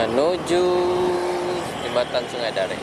menuju jembatan Sungai Dare.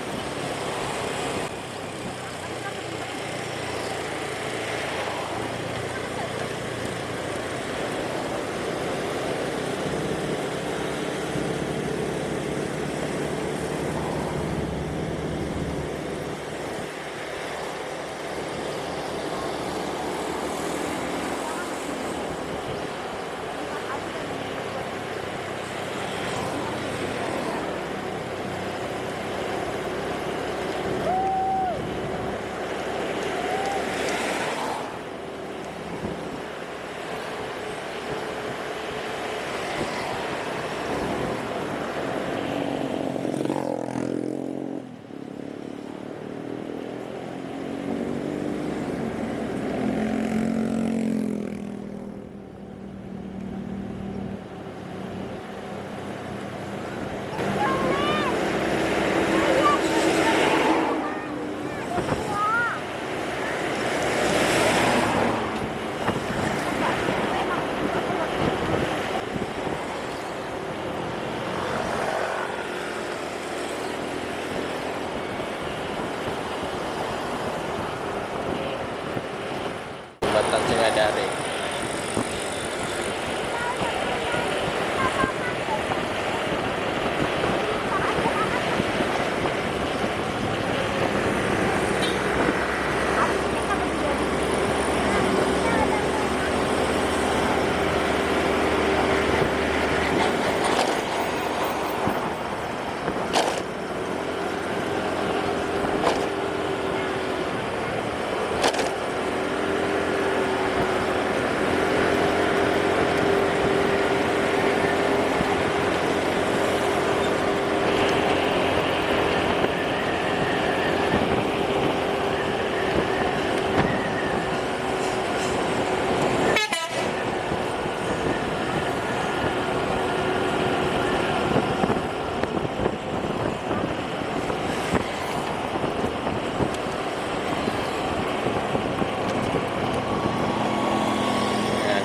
Jembatan Sungai Dare.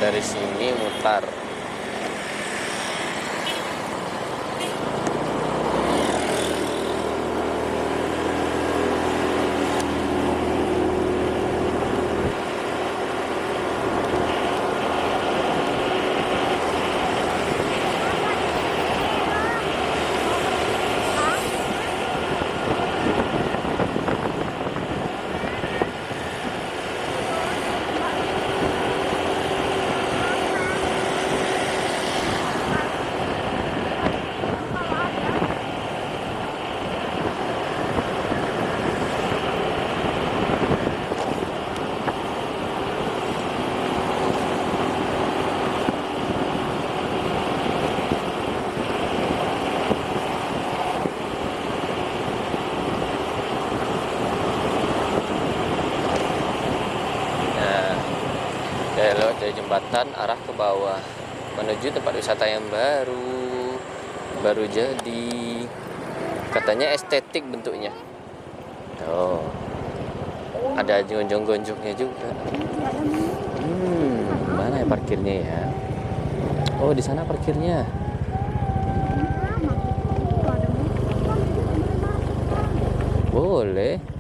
Dari sini mutar. Lewat dari jembatan arah ke bawah menuju tempat wisata yang baru jadi, katanya estetik bentuknya. Oh, ada gonjong-gonjongnya juga. Mana ya parkirnya ya? Oh, di sana parkirnya. Boleh.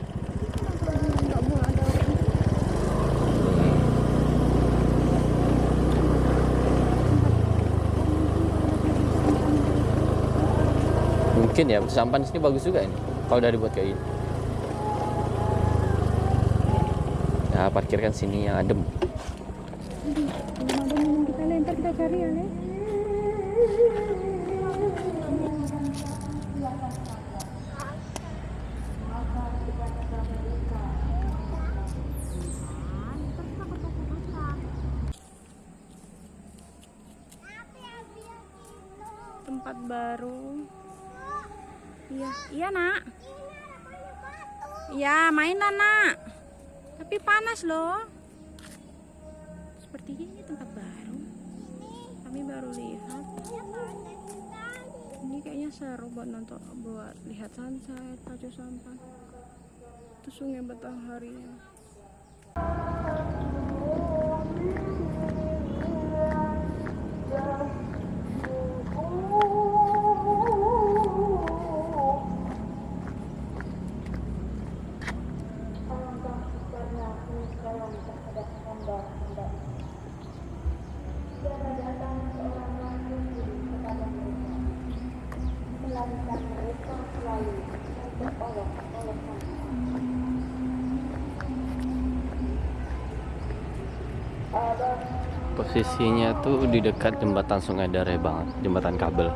Mungkin ya, sampan sini bagus juga ini kalau udah dibuat kayak gini. Ya, parkirkan sini yang adem. Kita cari ya, Le. Tempat baru. Iya nak. Iya mainan nak. Tapi panas loh. Seperti ini tempat baru. Kami baru lihat. Ini kayaknya seru buat nonton, buat lihat sunset, pacu sampan. Itu Sungai Batanghari. Posisinya tuh di dekat jembatan Sungai Dare banget, jembatan kabel.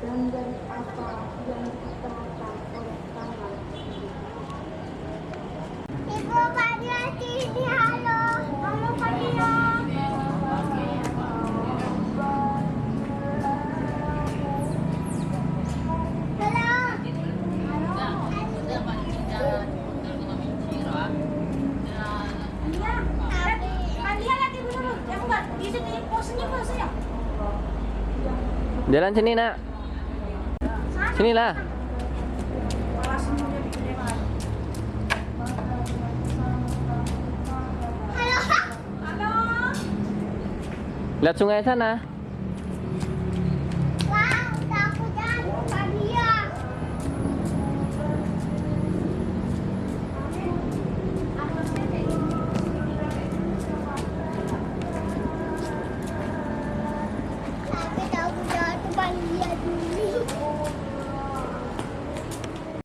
Dan dari apa yang ditemukan oleh tangan. Ibu Fadila sini, halo. Halo Fadila. Jalan sini nak. Sinilah. Halo. Halo. Lihat sungai sana.